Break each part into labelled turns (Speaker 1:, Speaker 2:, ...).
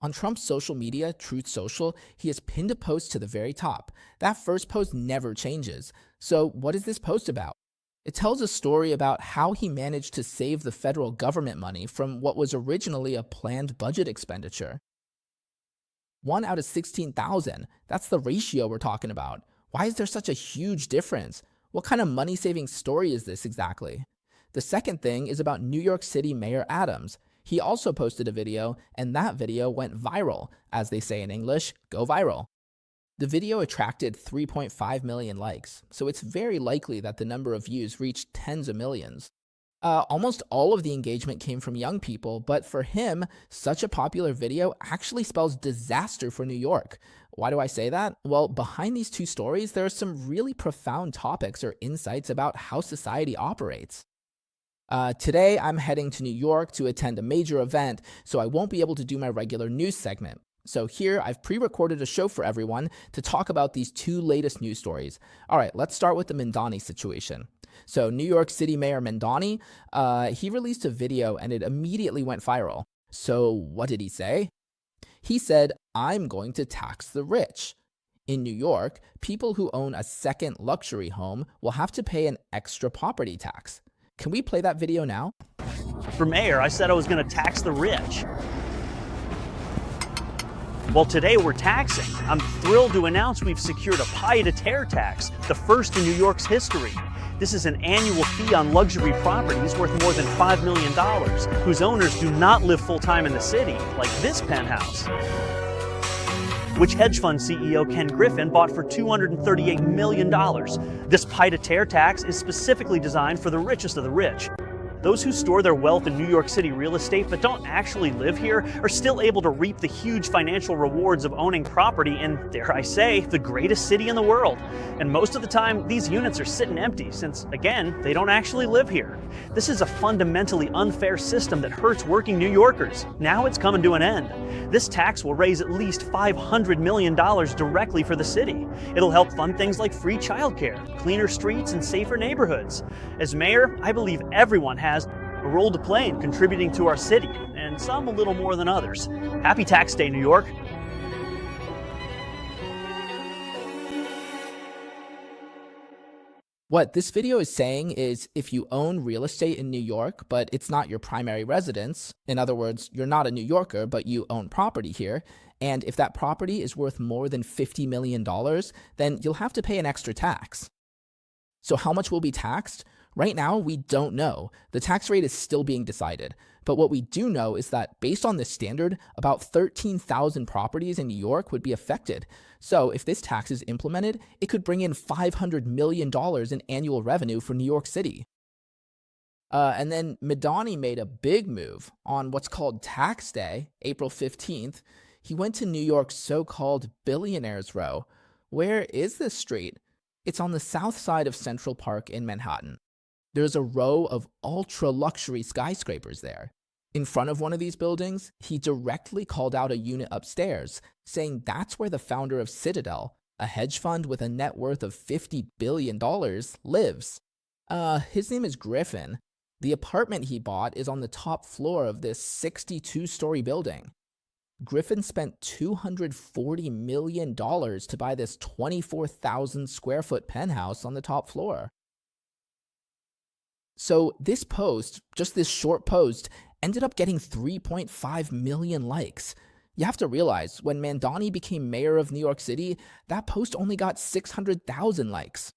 Speaker 1: On Trump's social media, Truth Social, he has pinned a post to the very top. That first post never changes. So what is this post about? It tells a story about how he managed to save the federal government money from what was originally a planned budget expenditure. 1 out of 16,000, that's the ratio we're talking about. Why is there such a huge difference? What kind of money-saving story is this exactly? The second thing is about New York City Mayor Adams. He also posted a video, and that video went viral. As they say in English, go viral. The video attracted 3.5 million likes, so it's very likely that the number of views reached tens of millions. Almost all of the engagement came from young people, but for him, such a popular video actually spells disaster for New York. Why do I say that? Well, behind these two stories, there are some really profound topics or insights about how society operates. Today, I'm heading to New York to attend a major event, so I won't be able to do my regular news segment. So here, I've pre-recorded a show for everyone to talk about these two latest news stories. All right, let's start with the Mamdani situation. So New York City Mayor Mamdani, he released a video and it immediately went viral. So what did he say? He said, "I'm going to tax the rich." In New York, people who own a second luxury home will have to pay an extra property tax. Can we play that video now?
Speaker 2: For mayor, I said I was going to tax the rich. Well, today we're taxing. I'm thrilled to announce we've secured a pied-à-terre tax, the first in New York's history. This is an annual fee on luxury properties worth more than $5 million, whose owners do not live full-time in the city, like this penthouse, which hedge fund CEO Ken Griffin bought for $238 million. This pied-à-terre tax is specifically designed for the richest of the rich. Those who store their wealth in New York City real estate but don't actually live here are still able to reap the huge financial rewards of owning property in, dare I say, the greatest city in the world. And most of the time, these units are sitting empty since, again, they don't actually live here. This is a fundamentally unfair system that hurts working New Yorkers. Now it's coming to an end. This tax will raise at least $500 million directly for the city. It'll help fund things like free childcare, cleaner streets, and safer neighborhoods. As mayor, I believe everyone has a role to play in contributing to our city, and some a little more than others. Happy Tax Day, New York.
Speaker 1: What this video is saying is if you own real estate in New York, but it's not your primary residence, in other words, you're not a New Yorker, but you own property here, and if that property is worth more than $50 million, then you'll have to pay an extra tax. So how much will be taxed? Right now, we don't know. The tax rate is still being decided. But what we do know is that based on this standard, about 13,000 properties in New York would be affected. So if this tax is implemented, it could bring in $500 million in annual revenue for New York City. And then Mamdani made a big move on what's called Tax Day, April 15th. He went to New York's so-called Billionaires Row. Where is this street? It's on the south side of Central Park in Manhattan. There's a row of ultra-luxury skyscrapers there. In front of one of these buildings, he directly called out a unit upstairs, saying that's where the founder of Citadel, a hedge fund with a net worth of $50 billion, lives. His name is Griffin. The apartment he bought is on the top floor of this 62-story building. Griffin spent $240 million to buy this 24,000 square foot penthouse on the top floor. So this post, just this short post, ended up getting 3.5 million likes. You have to realize, when Mamdani became mayor of New York City, that post only got 600,000 likes.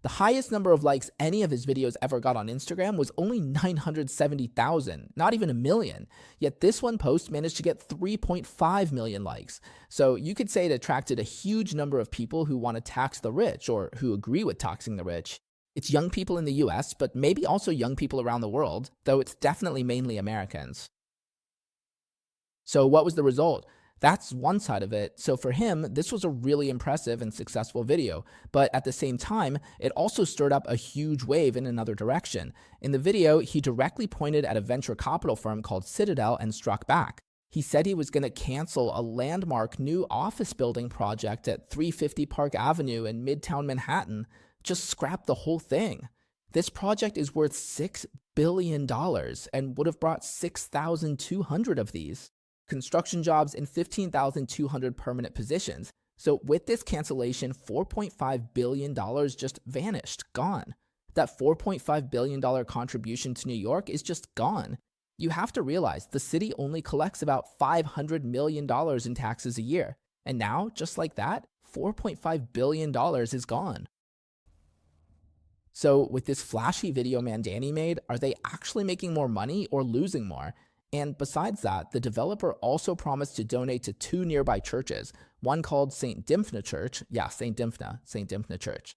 Speaker 1: The highest number of likes any of his videos ever got on Instagram was only 970,000, not even a million. Yet this one post managed to get 3.5 million likes. So you could say it attracted a huge number of people who want to tax the rich or who agree with taxing the rich. It's young people in the US, but maybe also young people around the world, though it's definitely mainly Americans. So what was the result? That's one side of it. So for him, this was a really impressive and successful video. But at the same time, it also stirred up a huge wave in another direction. In the video, he directly pointed at a venture capital firm called Citadel and struck back. He said he was going to cancel a landmark new office building project at 350 Park Avenue in Midtown Manhattan. Just scrap the whole thing. This project is worth $6 billion and would have brought 6,200 of these. construction jobs, and 15,200 permanent positions. So with this cancellation, $4.5 billion just vanished, gone. That $4.5 billion contribution to New York is just gone. You have to realize the city only collects about $500 million in taxes a year. And now, just like that, $4.5 billion is gone. So with this flashy video Mamdani made, are they actually making more money or losing more? And besides that, the developer also promised to donate to 2 nearby churches, one called St. Dymphna Church, St. Dymphna Church.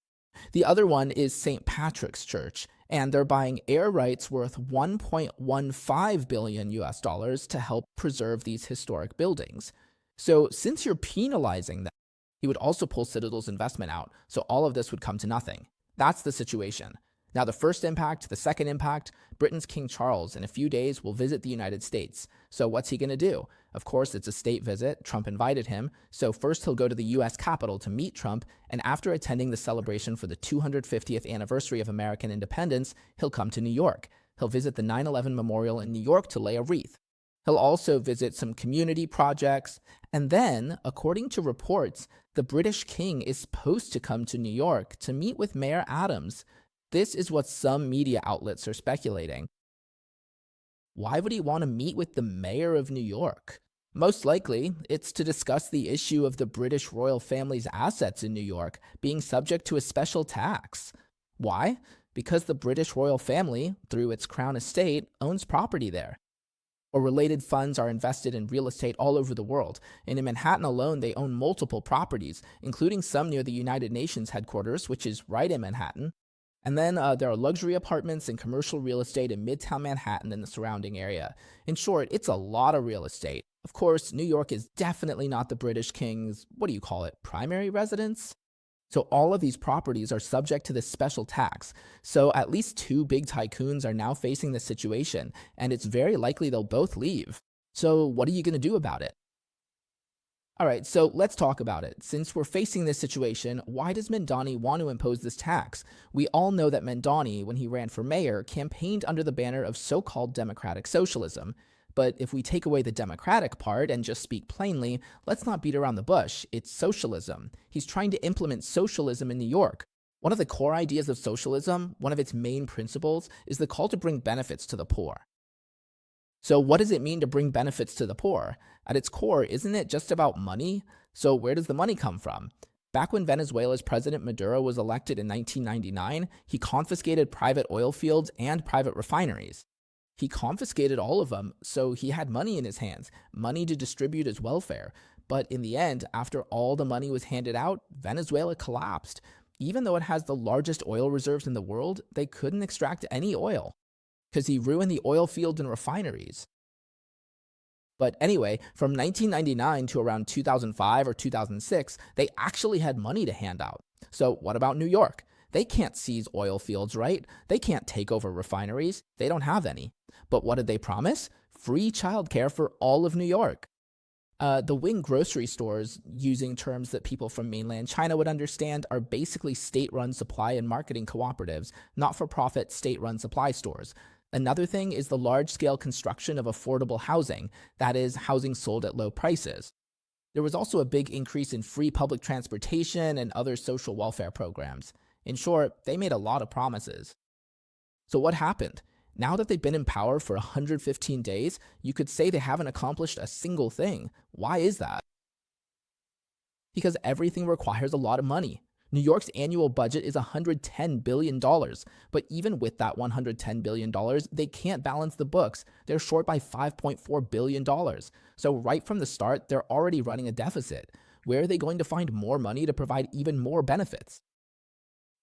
Speaker 1: The other one is St. Patrick's Church, and they're buying air rights worth $1.15 billion to help preserve these historic buildings. So since you're penalizing them, he would also pull Citadel's investment out, so all of this would come to nothing. That's the situation. Now the first impact, the second impact, Britain's King Charles in a few days will visit the United States. So what's he going to do? Of course, it's a state visit. Trump invited him. So first he'll go to the US Capitol to meet Trump, and after attending the celebration for the 250th anniversary of American independence, he'll come to New York. He'll visit the 9/11 Memorial in New York to lay a wreath. He'll also visit some community projects, and then, according to reports, the British king is supposed to come to New York to meet with Mayor Adams. This is what some media outlets are speculating. Why would he want to meet with the mayor of New York? Most likely, it's to discuss the issue of the British royal family's assets in New York being subject to a special tax. Why? Because the British royal family, through its crown estate, owns property there. Or related funds are invested in real estate all over the world, and in Manhattan alone they own multiple properties, including some near the United Nations headquarters, which is right in Manhattan. And then there are luxury apartments and commercial real estate in Midtown Manhattan and the surrounding area. In short, it's a lot of real estate. Of course, New York is definitely not the British king's, primary residence? So all of these properties are subject to this special tax. So at least 2 big tycoons are now facing this situation, and it's very likely they'll both leave. So what are you going to do about it? All right, so let's talk about it. Since we're facing this situation, why does Mamdani want to impose this tax? We all know that Mamdani, when he ran for mayor, campaigned under the banner of so-called democratic socialism. But if we take away the democratic part and just speak plainly, let's not beat around the bush. It's socialism. He's trying to implement socialism in New York. One of the core ideas of socialism, one of its main principles, is the call to bring benefits to the poor. So what does it mean to bring benefits to the poor? At its core, isn't it just about money? So where does the money come from? Back when Venezuela's President Maduro was elected in 1999, he confiscated private oil fields and private refineries. He confiscated all of them, so he had money in his hands, money to distribute as welfare. But in the end, after all the money was handed out, Venezuela collapsed. Even though it has the largest oil reserves in the world, they couldn't extract any oil, because he ruined the oil fields and refineries. But anyway, from 1999 to around 2005 or 2006, they actually had money to hand out. So what about New York? They can't seize oil fields, right? They can't take over refineries. They don't have any. But what did they promise? Free childcare for all of New York. The wing grocery stores, using terms that people from mainland China would understand, are basically state-run supply and marketing cooperatives, not-for-profit state-run supply stores. Another thing is the large-scale construction of affordable housing, that is, housing sold at low prices. There was also a big increase in free public transportation and other social welfare programs. In short, they made a lot of promises. So what happened? Now that they've been in power for 115 days, you could say they haven't accomplished a single thing. Why is that? Because everything requires a lot of money. New York's annual budget is $110 billion, but even with that $110 billion, they can't balance the books. They're short by $5.4 billion. So right from the start, they're already running a deficit. Where are they going to find more money to provide even more benefits?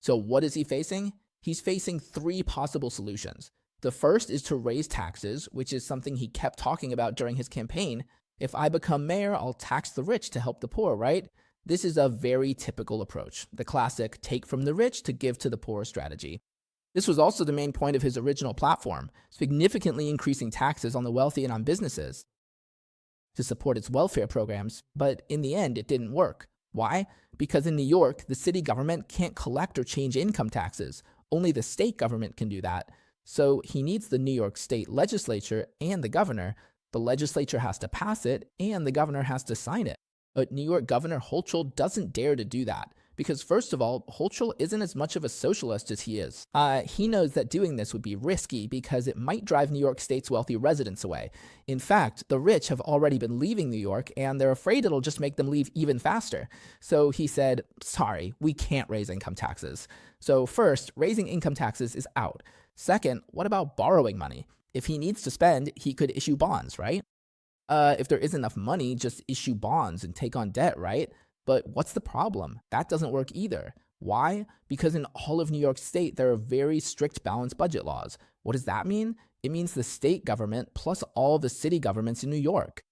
Speaker 1: So what is he facing? He's facing 3 possible solutions. The first is to raise taxes, which is something he kept talking about during his campaign. If I become mayor, I'll tax the rich to help the poor, right? This is a very typical approach, the classic take from the rich to give to the poor strategy. This was also the main point of his original platform, significantly increasing taxes on the wealthy and on businesses to support its welfare programs, but in the end, it didn't work. Why? Because in New York, the city government can't collect or change income taxes. Only the state government can do that. So he needs the New York state legislature and the governor, The legislature has to pass it, and the governor has to sign it. But New York Governor Hochul doesn't dare to do that. Because first of all, Hochul isn't as much of a socialist as he is. He knows that doing this would be risky because it might drive New York State's wealthy residents away. In fact, the rich have already been leaving New York, and they're afraid it'll just make them leave even faster. So he said, sorry, we can't raise income taxes. So first, raising income taxes is out. Second, what about borrowing money? If he needs to spend, he could issue bonds, right? If there isn't enough money, just issue bonds and take on debt, right? But what's the problem? That doesn't work either. Why? Because in all of New York State, there are very strict balanced budget laws. What does that mean? It means the state government plus all the city governments in New York.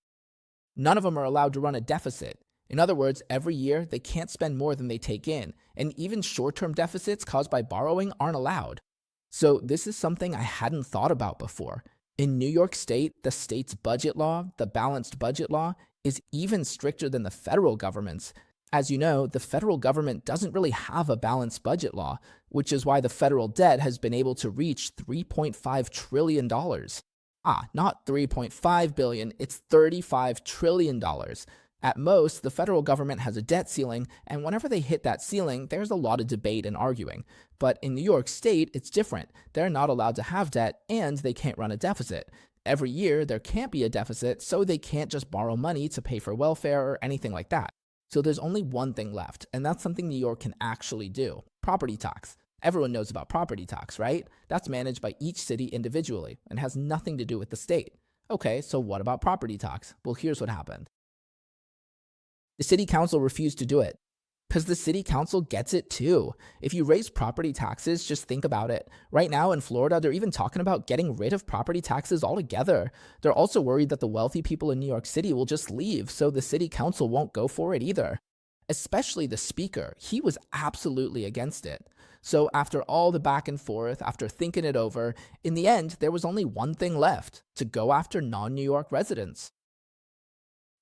Speaker 1: None of them are allowed to run a deficit. In other words, every year, they can't spend more than they take in, and even short-term deficits caused by borrowing aren't allowed. So this is something I hadn't thought about before. In New York State, the state's budget law, the balanced budget law, is even stricter than the federal government's. As you know, the federal government doesn't really have a balanced budget law, which is why the federal debt has been able to reach $3.5 trillion. Not 3.5 billion, it's $35 trillion. At most, the federal government has a debt ceiling, and whenever they hit that ceiling, there's a lot of debate and arguing. But in New York State, it's different. They're not allowed to have debt, and they can't run a deficit. Every year, there can't be a deficit, so they can't just borrow money to pay for welfare or anything like that. So there's only one thing left, and that's something New York can actually do: property tax. Everyone knows about property tax, right? That's managed by each city individually and has nothing to do with the state. Okay, so what about property tax? Well, here's what happened. The city council refused to do it because the city council gets it too. If you raise property taxes, just think about it. Right now in Florida, they're even talking about getting rid of property taxes altogether. They're also worried that the wealthy people in New York City will just leave, so the city council won't go for it either. Especially the speaker, he was absolutely against it. So after all the back and forth, after thinking it over, in the end, there was only one thing left: to go after non-New York residents.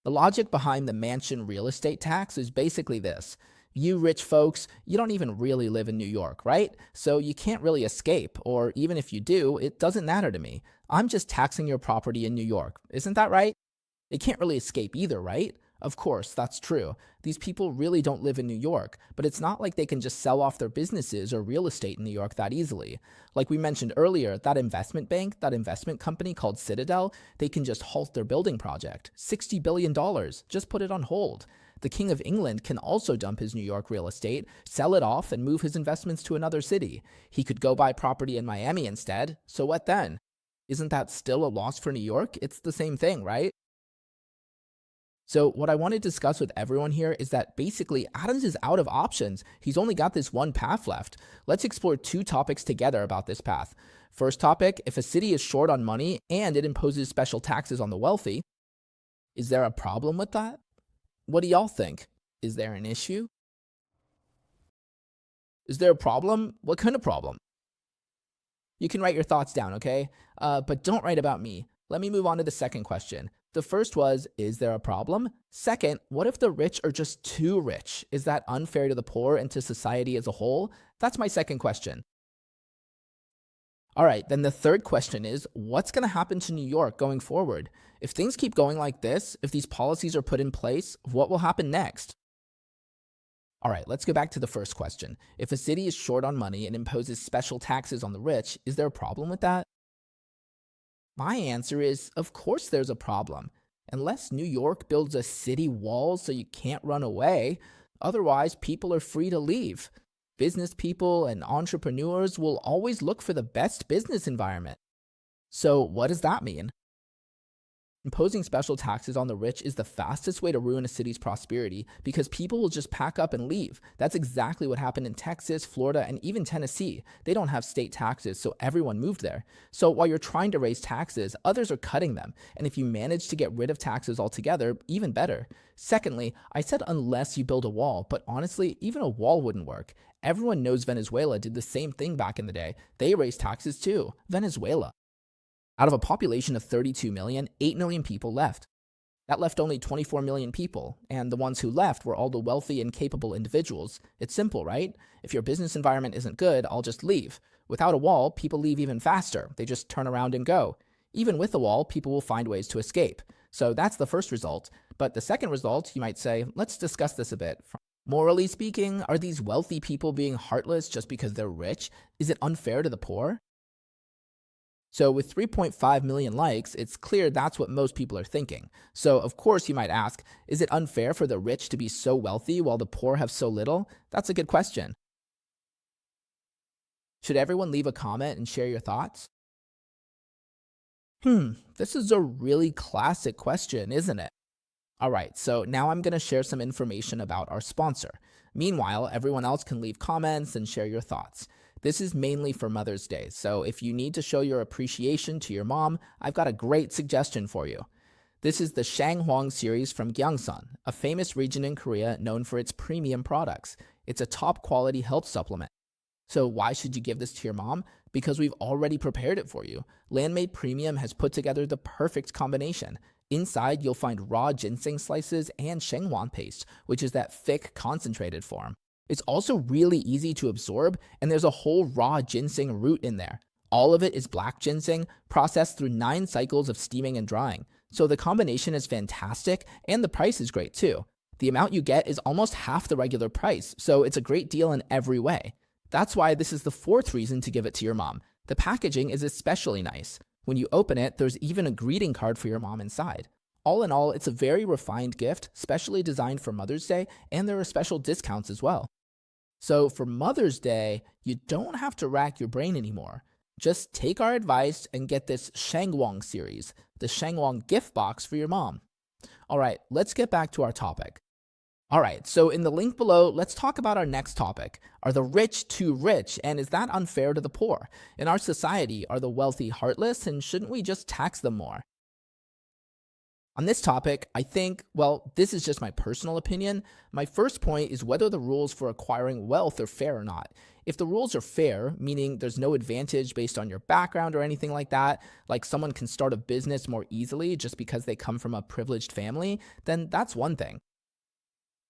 Speaker 1: The logic behind the mansion real estate tax is basically this. You rich folks, you don't even really live in New York, right? So you can't really escape, or even if you do, it doesn't matter to me. I'm just taxing your property in New York. Isn't that right? They can't really escape either, right? Of course, that's true. These people really don't live in New York, but it's not like they can just sell off their businesses or real estate in New York that easily. Like we mentioned earlier, that investment bank, that investment company called Citadel, they can just halt their building project. $60 billion, just put it on hold. The King of England can also dump his New York real estate, sell it off, and move his investments to another city. He could go buy property in Miami instead. So what then? Isn't that still a loss for New York? It's the same thing, right? So what I want to discuss with everyone here is that basically Adams is out of options. He's only got this one path left. Let's explore two topics together about this path. First topic, if a city is short on money and it imposes special taxes on the wealthy, is there a problem with that? What do y'all think? Is there an issue? Is there a problem? What kind of problem? You can write your thoughts down, okay? But don't write about me. Let me move on to the second question. The first was, is there a problem? Second, what if the rich are just too rich? Is that unfair to the poor and to society as a whole? That's my second question. All right, then the third question is, what's going to happen to New York going forward? If things keep going like this, if these policies are put in place, what will happen next? All right, let's go back to the first question. If a city is short on money and imposes special taxes on the rich, is there a problem with that? My answer is, of course there's a problem. Unless New York builds a city wall so you can't run away, otherwise people are free to leave. Business people and entrepreneurs will always look for the best business environment. So what does that mean? Imposing special taxes on the rich is the fastest way to ruin a city's prosperity because people will just pack up and leave. That's exactly what happened in Texas, Florida, and even Tennessee. They don't have state taxes, so everyone moved there. So while you're trying to raise taxes, others are cutting them. And if you manage to get rid of taxes altogether, even better. Secondly, I said unless you build a wall, but honestly, even a wall wouldn't work. Everyone knows Venezuela did the same thing back in the day. They raised taxes too. Venezuela. Out of a population of 32 million, 8 million people left. That left only 24 million people, and the ones who left were all the wealthy and capable individuals. It's simple, right? If your business environment isn't good, I'll just leave. Without a wall, people leave even faster. They just turn around and go. Even with the wall, people will find ways to escape. So that's the first result. But the second result, you might say, let's discuss this a bit. Morally speaking, are these wealthy people being heartless just because they're rich? Is it unfair to the poor? So with 3.5 million likes, it's clear that's what most people are thinking. So of course you might ask, is it unfair for the rich to be so wealthy while the poor have so little? That's a good question. Should everyone leave a comment and share your thoughts? This is a really classic question, isn't it? All right, so now I'm going to share some information about our sponsor. Meanwhile, everyone else can leave comments and share your thoughts. This is mainly for Mother's Day, so if you need to show your appreciation to your mom, I've got a great suggestion for you. This is the Shanghuang series from Gyeongsan, a famous region in Korea known for its premium products. It's a top quality health supplement. So why should you give this to your mom? Because we've already prepared it for you. Landmade Premium has put together the perfect combination. Inside, you'll find raw ginseng slices and shenghuang paste, which is that thick, concentrated form. It's also really easy to absorb, and there's a whole raw ginseng root in there. All of it is black ginseng, processed through 9 cycles of steaming and drying. So the combination is fantastic, and the price is great too. The amount you get is almost half the regular price, so it's a great deal in every way. That's why this is the 4th reason to give it to your mom. The packaging is especially nice. When you open it, there's even a greeting card for your mom inside. All in all, it's a very refined gift, specially designed for Mother's Day, and there are special discounts as well. So for Mother's Day, you don't have to rack your brain anymore. Just take our advice and get this Shanghuang series, the Shanghuang gift box for your mom. All right, let's get back to our topic. All right, so in the link below, let's talk about our next topic. Are the rich too rich, and is that unfair to the poor? In our society, are the wealthy heartless, and shouldn't we just tax them more? On this topic, I think, well, this is just my personal opinion. My first point is whether the rules for acquiring wealth are fair or not. If the rules are fair, meaning there's no advantage based on your background or anything like that, like someone can start a business more easily just because they come from a privileged family, then that's one thing.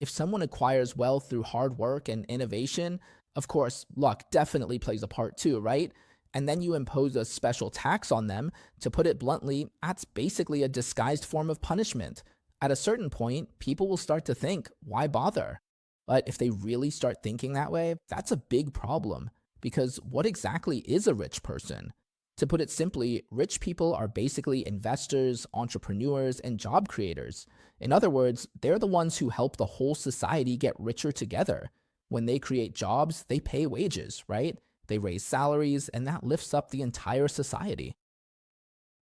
Speaker 1: If someone acquires wealth through hard work and innovation, of course, luck definitely plays a part too, right? And then you impose a special tax on them, to put it bluntly, that's basically a disguised form of punishment. At a certain point, people will start to think, why bother? But if they really start thinking that way, that's a big problem. Because what exactly is a rich person? To put it simply, rich people are basically investors, entrepreneurs, and job creators. In other words, they're the ones who help the whole society get richer together. When they create jobs, they pay wages, right? They raise salaries, and that lifts up the entire society.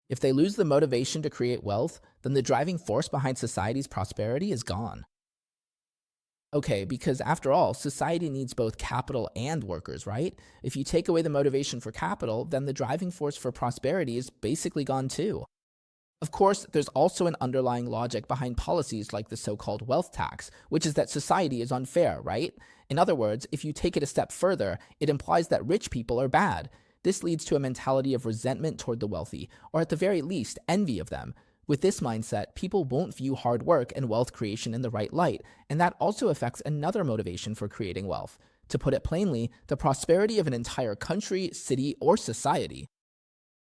Speaker 1: If they lose the motivation to create wealth, then the driving force behind society's prosperity is gone. Okay, because after all, society needs both capital and workers, right? If you take away the motivation for capital, then the driving force for prosperity is basically gone too. Of course, there's also an underlying logic behind policies like the so-called wealth tax, which is that society is unfair, right? In other words, if you take it a step further, it implies that rich people are bad. This leads to a mentality of resentment toward the wealthy, or at the very least, envy of them. With this mindset, people won't view hard work and wealth creation in the right light, and that also affects another motivation for creating wealth. To put it plainly, the prosperity of an entire country, city, or society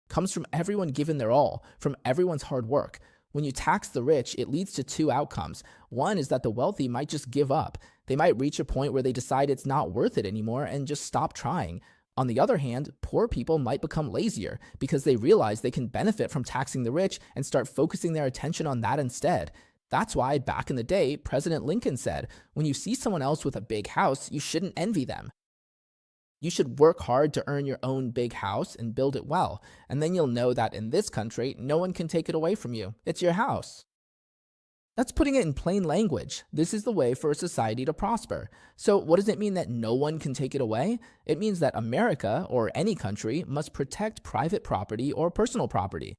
Speaker 1: comes from everyone giving their all, from everyone's hard work. When you tax the rich, it leads to 2 outcomes. One is that the wealthy might just give up. They might reach a point where they decide it's not worth it anymore and just stop trying. On the other hand, poor people might become lazier because they realize they can benefit from taxing the rich and start focusing their attention on that instead. That's why back in the day, President Lincoln said, when you see someone else with a big house, you shouldn't envy them. You should work hard to earn your own big house and build it well, and then you'll know that in this country, no one can take it away from you. It's your house. That's putting it in plain language. This is the way for a society to prosper. So what does it mean that no one can take it away? It means that America, or any country, must protect private property or personal property.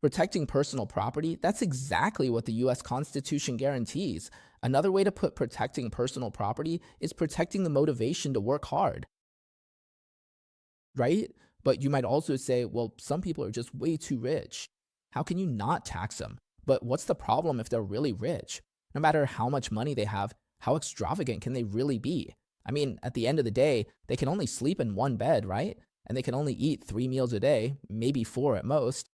Speaker 1: Protecting personal property, that's exactly what the US Constitution guarantees. Another way to put protecting personal property is protecting the motivation to work hard. Right? But you might also say, well, some people are just way too rich. How can you not tax them? But what's the problem if they're really rich? No matter how much money they have, how extravagant can they really be? I mean, at the end of the day, they can only sleep in one bed, right? and they can only eat 3 meals a day, maybe 4 at most.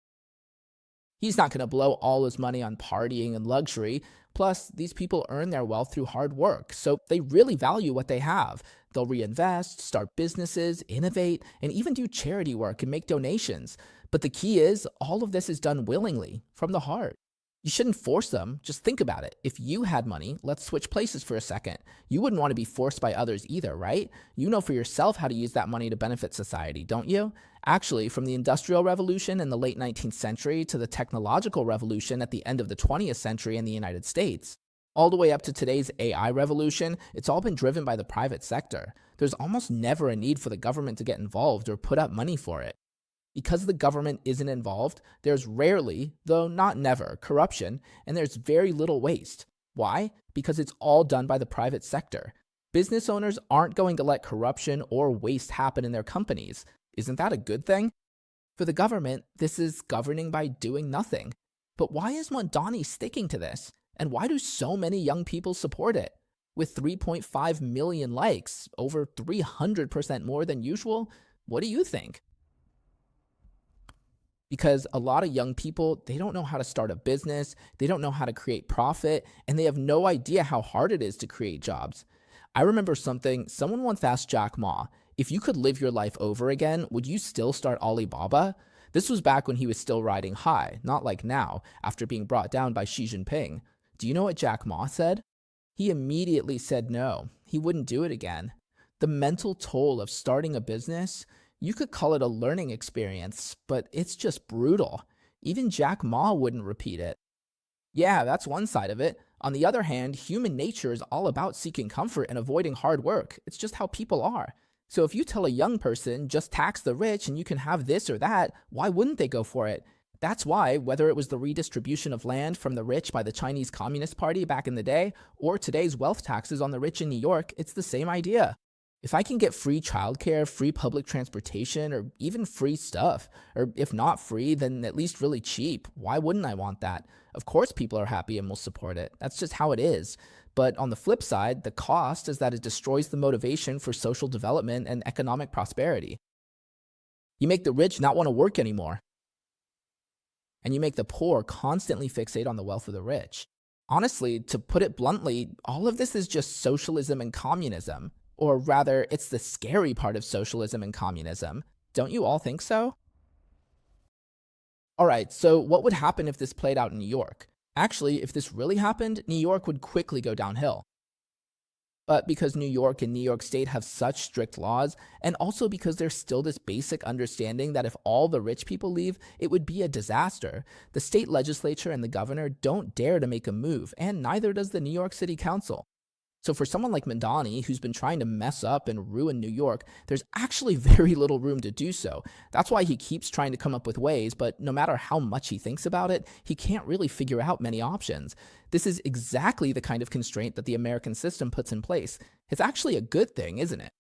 Speaker 1: He's not going to blow all his money on partying and luxury. Plus, these people earn their wealth through hard work, so they really value what they have. They'll reinvest, start businesses, innovate, and even do charity work and make donations. But the key is, all of this is done willingly, from the heart. You shouldn't force them. Just think about it. If you had money, let's switch places for a second. You wouldn't want to be forced by others either, right? You know for yourself how to use that money to benefit society, don't you? Actually, from the Industrial Revolution in the late 19th century to the technological revolution at the end of the 20th century in the United States, all the way up to today's AI revolution, it's all been driven by the private sector. There's almost never a need for the government to get involved or put up money for it. Because the government isn't involved, there's rarely, though not never, corruption, and there's very little waste. Why? Because it's all done by the private sector. Business owners aren't going to let corruption or waste happen in their companies. Isn't that a good thing? For the government, this is governing by doing nothing. But why is Mamdani sticking to this? And why do so many young people support it? With 3.5 million likes, over 300% more than usual, what do you think? Because a lot of young people, they don't know how to start a business, they don't know how to create profit, and they have no idea how hard it is to create jobs. I remember someone once asked Jack Ma, if you could live your life over again, would you still start Alibaba? This was back when he was still riding high, not like now, after being brought down by Xi Jinping. Do you know what Jack Ma said? He immediately said no, he wouldn't do it again. The mental toll of starting a business, you could call it a learning experience, but it's just brutal. Even Jack Ma wouldn't repeat it. Yeah, that's one side of it. On the other hand, human nature is all about seeking comfort and avoiding hard work. It's just how people are. So if you tell a young person, just tax the rich and you can have this or that, why wouldn't they go for it? That's why, whether it was the redistribution of land from the rich by the Chinese Communist Party back in the day, or today's wealth taxes on the rich in New York, it's the same idea. If I can get free childcare, free public transportation, or even free stuff, or if not free, then at least really cheap, why wouldn't I want that? Of course people are happy and will support it. That's just how it is. But on the flip side, the cost is that it destroys the motivation for social development and economic prosperity. You make the rich not want to work anymore. And you make the poor constantly fixate on the wealth of the rich. Honestly, to put it bluntly, all of this is just socialism and communism. Or rather, it's the scary part of socialism and communism. Don't you all think so? Alright, so what would happen if this played out in New York? Actually, if this really happened, New York would quickly go downhill. But because New York and New York State have such strict laws, and also because there's still this basic understanding that if all the rich people leave, it would be a disaster, the state legislature and the governor don't dare to make a move, and neither does the New York City Council. So for someone like Mamdani, who's been trying to mess up and ruin New York, there's actually very little room to do so. That's why he keeps trying to come up with ways, but no matter how much he thinks about it, he can't really figure out many options. This is exactly the kind of constraint that the American system puts in place. It's actually a good thing, isn't it?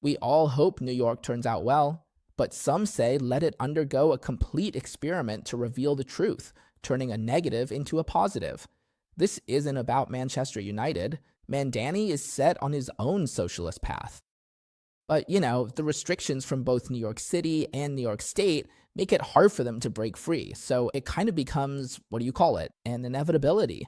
Speaker 1: We all hope New York turns out well, but some say let it undergo a complete experiment to reveal the truth, turning a negative into a positive. This isn't about Manchester United. Mamdani is set on his own socialist path. But, the restrictions from both New York City and New York State make it hard for them to break free, so it kind of becomes, an inevitability.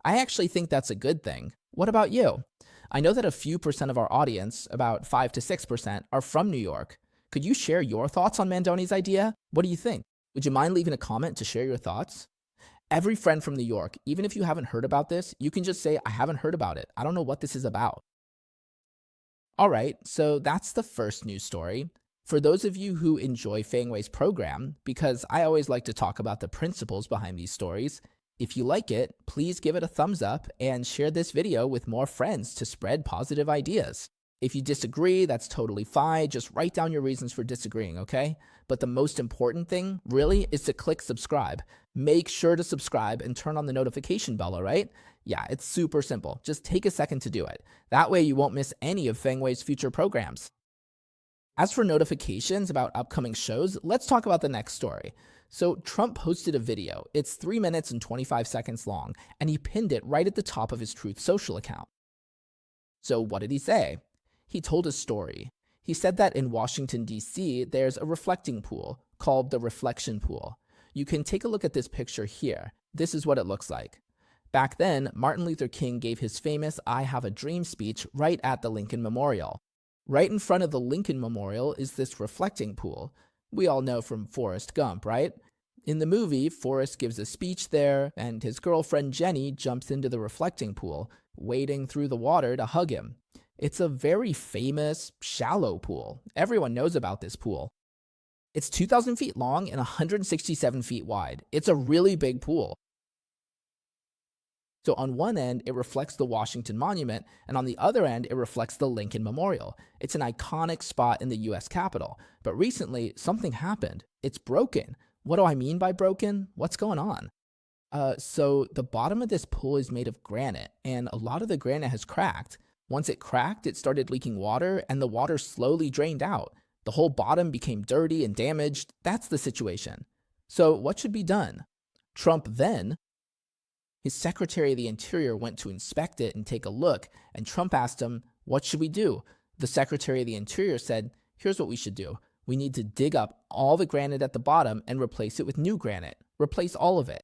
Speaker 1: I actually think that's a good thing. What about you? I know that a few percent of our audience, about 5 to 6%, are from New York. Could you share your thoughts on Mamdani's idea? What do you think? Would you mind leaving a comment to share your thoughts? Every friend from New York, even if you haven't heard about this, you can just say, I haven't heard about it. I don't know what this is about. All right, so that's the first news story. For those of you who enjoy Feng Wei's program, because I always like to talk about the principles behind these stories, if you like it, please give it a thumbs up and share this video with more friends to spread positive ideas. If you disagree, that's totally fine. Just write down your reasons for disagreeing, okay? But the most important thing, really, is to click subscribe. Make sure to subscribe and turn on the notification bell, all right? Yeah, it's super simple. Just take a second to do it. That way you won't miss any of Feng Wei's future programs. As for notifications about upcoming shows, let's talk about the next story. So Trump posted a video. It's 3 minutes and 25 seconds long, and he pinned it right at the top of his Truth Social account. So what did he say? He told a story. He said that in Washington, D.C., there's a reflecting pool called the reflection pool. You can take a look at this picture here. This is what it looks like. Back then, Martin Luther King gave his famous I Have a Dream speech right at the Lincoln Memorial. Right in front of the Lincoln Memorial is this reflecting pool. We all know from Forrest Gump, right? In the movie, Forrest gives a speech there, and his girlfriend Jenny jumps into the reflecting pool, wading through the water to hug him. It's a very famous, shallow pool. Everyone knows about this pool. It's 2,000 feet long and 167 feet wide. It's a really big pool. So on one end, it reflects the Washington Monument, and on the other end, it reflects the Lincoln Memorial. It's an iconic spot in the US Capitol. But recently, something happened. It's broken. What do I mean by broken? What's going on? So the bottom of this pool is made of granite, and a lot of the granite has cracked. Once it cracked, it started leaking water, and the water slowly drained out. The whole bottom became dirty and damaged. That's the situation. So what should be done? Trump then, his Secretary of the Interior went to inspect it and take a look, and Trump asked him, what should we do? The Secretary of the Interior said, here's what we should do. We need to dig up all the granite at the bottom and replace it with new granite. Replace all of it.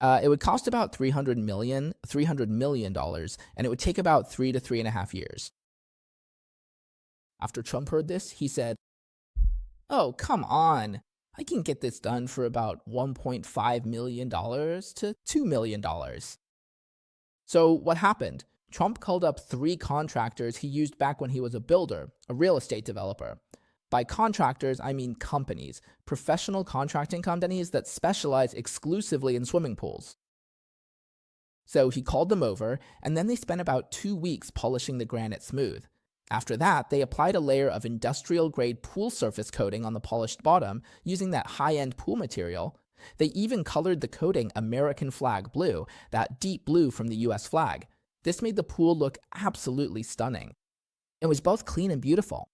Speaker 1: It would cost about $300 million, and it would take about 3 to 3.5 years. After Trump heard this, he said, oh, come on. I can get this done for about $1.5 million to $2 million. So what happened? Trump called up 3 contractors he used back when he was a builder, a real estate developer. By contractors, I mean companies, professional contracting companies that specialize exclusively in swimming pools. So he called them over, and then they spent about 2 weeks polishing the granite smooth. After that, they applied a layer of industrial-grade pool surface coating on the polished bottom using that high-end pool material. They even colored the coating American flag blue, that deep blue from the US flag. This made the pool look absolutely stunning. It was both clean and beautiful.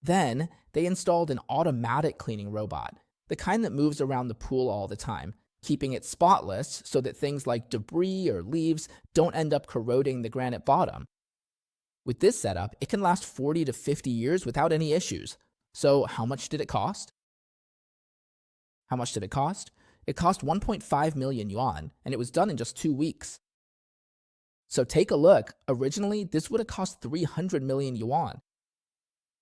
Speaker 1: Then, they installed an automatic cleaning robot, the kind that moves around the pool all the time, keeping it spotless so that things like debris or leaves don't end up corroding the granite bottom. With this setup, it can last 40 to 50 years without any issues. So how much did it cost? How much did it cost? It cost 1.5 million yuan, and it was done in just 2 weeks. So take a look. Originally, this would have cost 300 million yuan.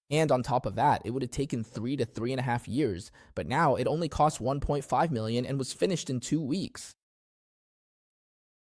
Speaker 1: And on top of that, it would have taken 3 to 3.5 years, but now it only cost 1.5 million and was finished in 2 weeks.